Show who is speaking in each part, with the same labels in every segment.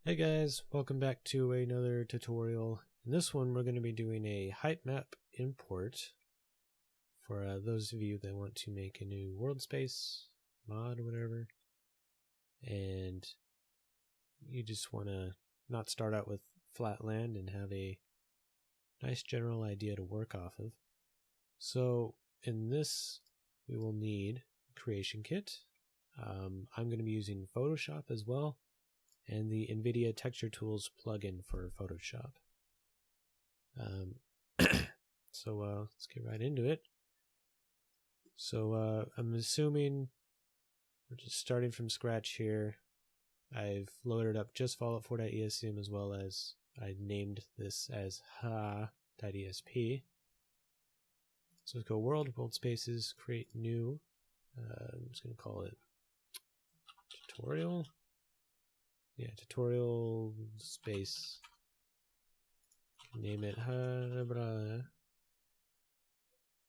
Speaker 1: Hey guys, welcome back to another tutorial. In this one we're going to be doing a height map import for those of you that want to make a new world space mod or whatever, and you just want to not start out with flat land and have a nice general idea to work off of. So in this we will need a creation kit. I'm going to be using Photoshop as well, and the NVIDIA Texture Tools plugin for Photoshop. Let's get right into it. So I'm assuming we're just starting from scratch here. I've loaded up just Fallout 4.esm as well as I named this as ha.esp. So let's go world spaces, create new. I'm just going to call it tutorial. Yeah, tutorial space. Name it.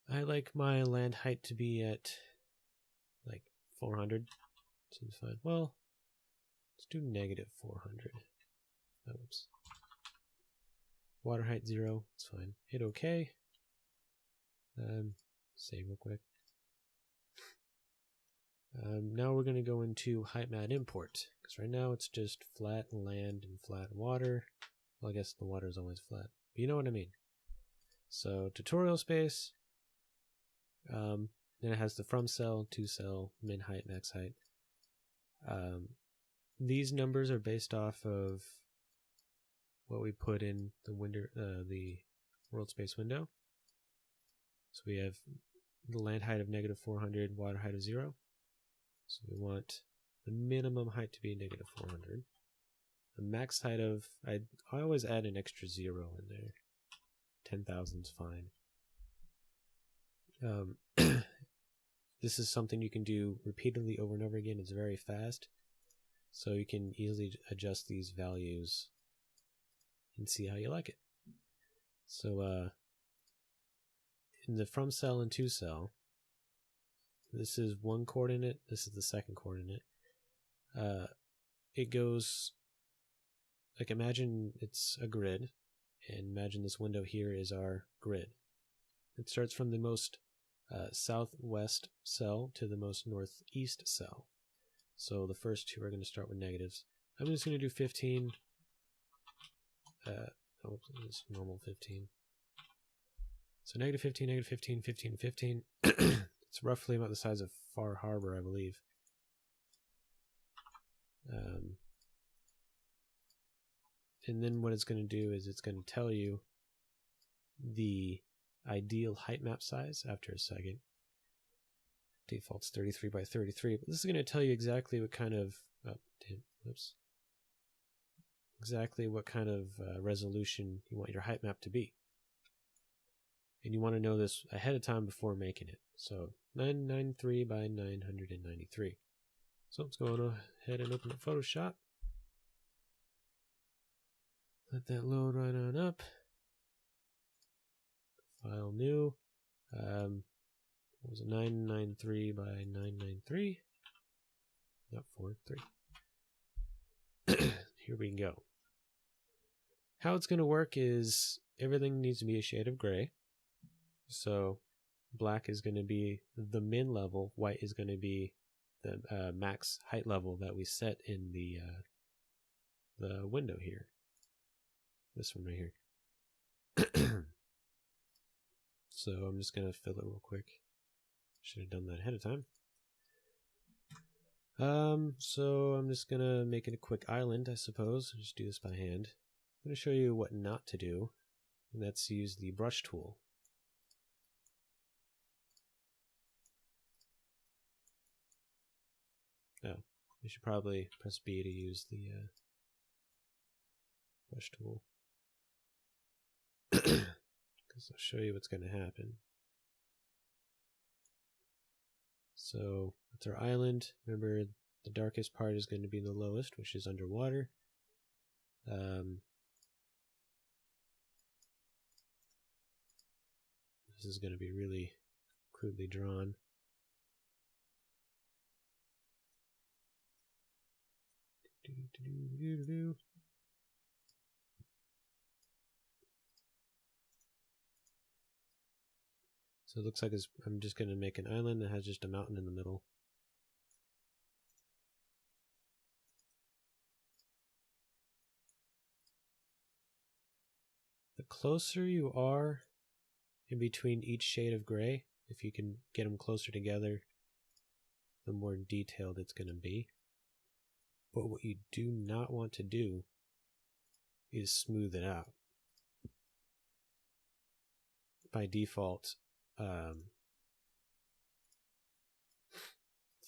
Speaker 1: I like my land height to be at like 400. Seems fine. Well, let's do negative 400. Oops. Water height 0. It's fine. Hit OK. Save real quick. Now we're going to go into height map import, because right now it's just flat land and flat water. Well, I guess the water is always flat, but you know what I mean. So tutorial space, then it has the from cell, to cell, min height, max height. These numbers are based off of what we put in the window, the world space window. So we have the land height of negative 400, water height of 0. So we want the minimum height to be negative 400. The max height of, I always add an extra 0 in there. 10,000 is fine. This is something you can do repeatedly over and over again. It's very fast. So you can easily adjust these values and see how you like it. So in the from cell and to cell, this is one coordinate, this is the second coordinate. It goes, like, imagine it's a grid, and imagine this window here is our grid. It starts from the most southwest cell to the most northeast cell. So the first two are going to start with negatives. I'm just going to do 15. It's normal 15. So negative 15, negative 15, 15, 15. It's roughly about the size of Far Harbor, I believe. And then what it's going to do is it's going to tell you the ideal height map size after a second. Default's 33 by 33, but this is going to tell you exactly what kind of exactly what kind of resolution you want your height map to be. And you want to know this ahead of time before making it. So 993 by 993. So let's go ahead and open up Photoshop. Let that load right on up. File new. What was it? 993 by 993. Not 43. Here we go. How it's going to work is everything needs to be a shade of gray. So black is going to be the min level, white is going to be the max height level that we set in the window here. This one right here. So I'm just going to fill it real quick. Should have done that ahead of time. So I'm just going to make it a quick island, I suppose. I'll just do this by hand. I'm going to show you what not to do, and that's use the brush tool. Oh, you should probably press B to use the brush tool. Because I'll show you what's going to happen. So that's our island. Remember, the darkest part is going to be the lowest, which is underwater. This is going to be really crudely drawn. So it looks like I'm just going to make an island that has just a mountain in the middle. The closer you are in between each shade of gray, if you can get them closer together, the more detailed it's going to be. But what you do not want to do is smooth it out. By default,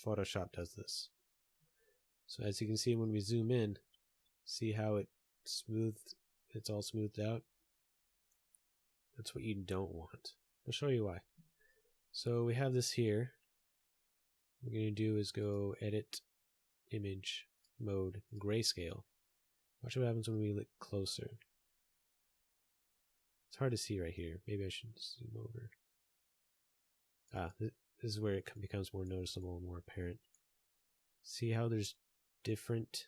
Speaker 1: Photoshop does this. So as you can see when we zoom in, see how it's all smoothed out? That's what you don't want. I'll show you why. So we have this here. What we're going to do is go Edit, Image, Mode, Grayscale. Watch what happens when we look closer. It's hard to see right here. Maybe I should zoom over. This is where it becomes more noticeable and more apparent. See how there's different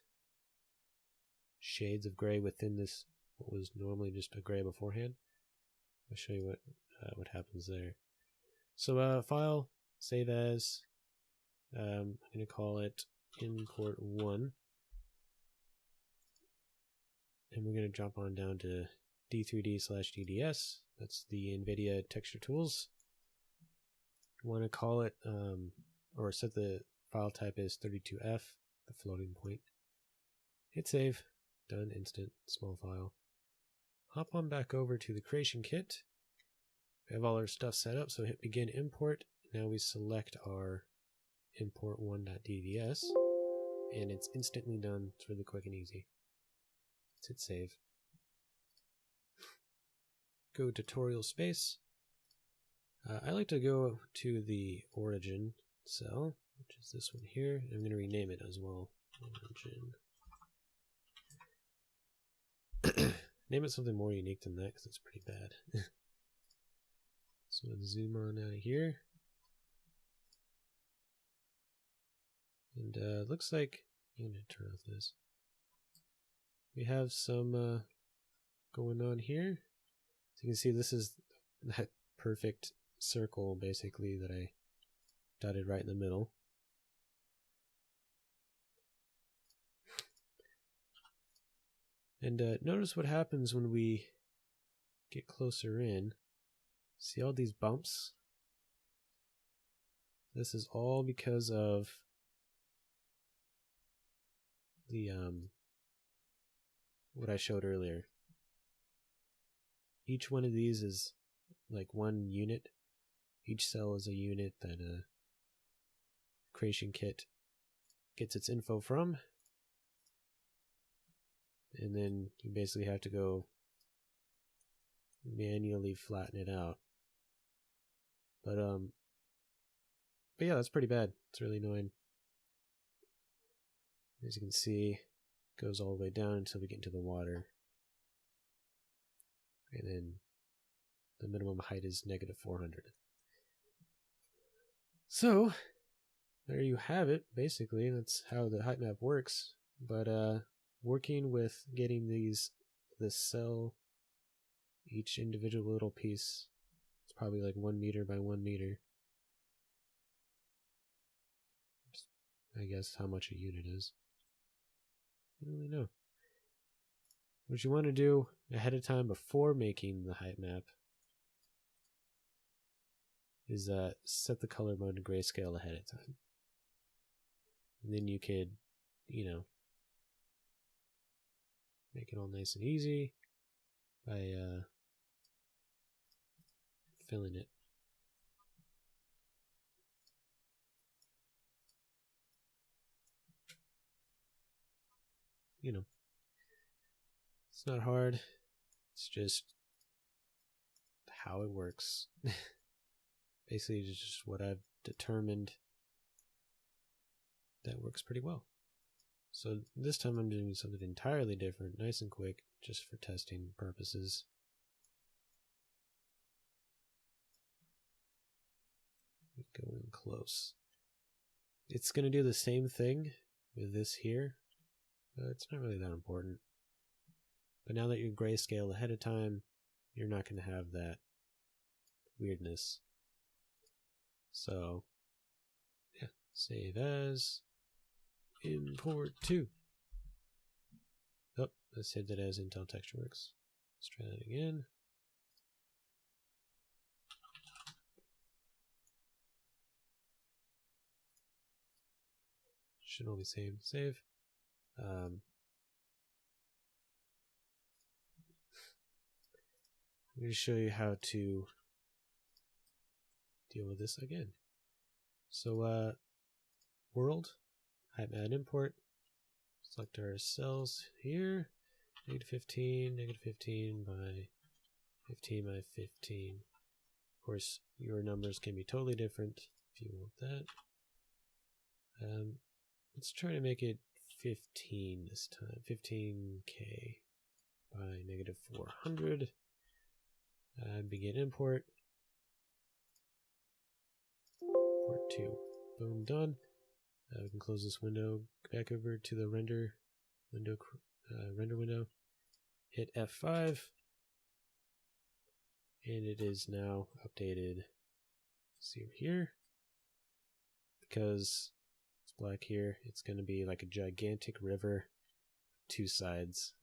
Speaker 1: shades of gray within this, what was normally just a gray beforehand? I'll show you what happens there. So file, save as, I'm going to call it import 1. And we're going to jump on down to D3D/DDS. That's the NVIDIA texture tools. You want to call it, or set the file type as 32F, the floating point. Hit save, done, instant, small file. Hop on back over to the creation kit. We have all our stuff set up, so hit begin import. Now we select our import1.dds, and it's instantly done. It's really quick and easy. Let's hit save. Go tutorial space. I like to go to the origin cell, which is this one here. I'm going to rename it as well. Origin. Name it something more unique than that because it's pretty bad. So let's zoom on out of here. And looks like, I'm going to turn off this. We have some going on here. So you can see this is that perfect circle basically that I dotted right in the middle. And notice what happens when we get closer in. See all these bumps? This is all because of the what I showed earlier. Each one of these is like one unit. Each cell is a unit that a creation kit gets its info from. And then you basically have to go manually flatten it out. But yeah, that's pretty bad. It's really annoying. As you can see, it goes all the way down until we get into the water. And then the minimum height is -400. So there you have it. Basically, that's how the height map works. But working with getting this cell, each individual little piece, it's probably like 1 meter by 1 meter. I guess how much a unit is. I don't really know. What you want to do ahead of time before making the height map is set the color mode to grayscale ahead of time. And then you could, make it all nice and easy by filling it. It's not hard. It's just how it works. Basically, it's just what I've determined that works pretty well. So this time I'm doing something entirely different, nice and quick, just for testing purposes. Go in close. It's going to do the same thing with this here, but it's not really that important. But now that you're grayscale ahead of time, you're not going to have that weirdness. So yeah, save as import to. Oh, I saved it as Intel TextureWorks. Let's try that again. Should only save. I'm going to show you how to deal with this again. So world, height import, select our cells here, -15 by 15 by 15. Of course, your numbers can be totally different if you want that. Let's try to make it 15 this time, 15k by -400. Begin import. Import 2. Boom, done. We can close this window, go back over to the render window, hit F5, and it is now updated. See over here, because it's black here, it's going to be like a gigantic river, two sides.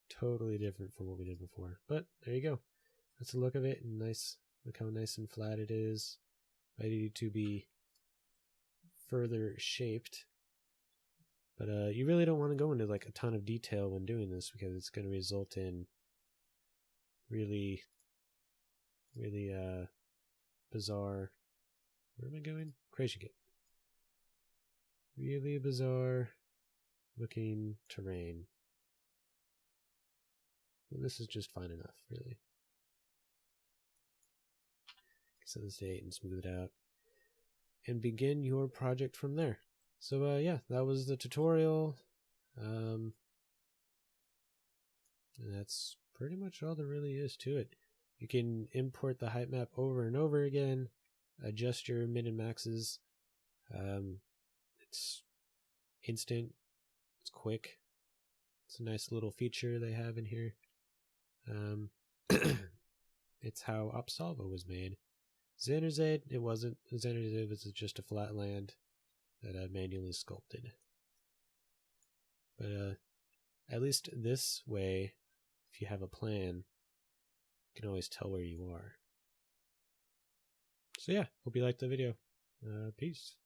Speaker 1: Totally different from what we did before, but there you go. That's a look of it, and nice. Look how nice and flat it is, ready to be further shaped. But you really don't want to go into like a ton of detail when doing this, because it's going to result in really bizarre, where am I going? Creation Kit. Really bizarre looking terrain. Well, this is just fine enough, really. Set this date and smooth it out, and begin your project from there. So yeah, that was the tutorial. And that's pretty much all there really is to it. You can import the height map over and over again, adjust your min and maxes. It's instant, it's quick. It's a nice little feature they have in here. It's how Opsolvo was made. Xanderzade, it wasn't. Xanderzade was just a flat land that I manually sculpted. But at least this way, if you have a plan, you can always tell where you are. So yeah, hope you liked the video. Peace.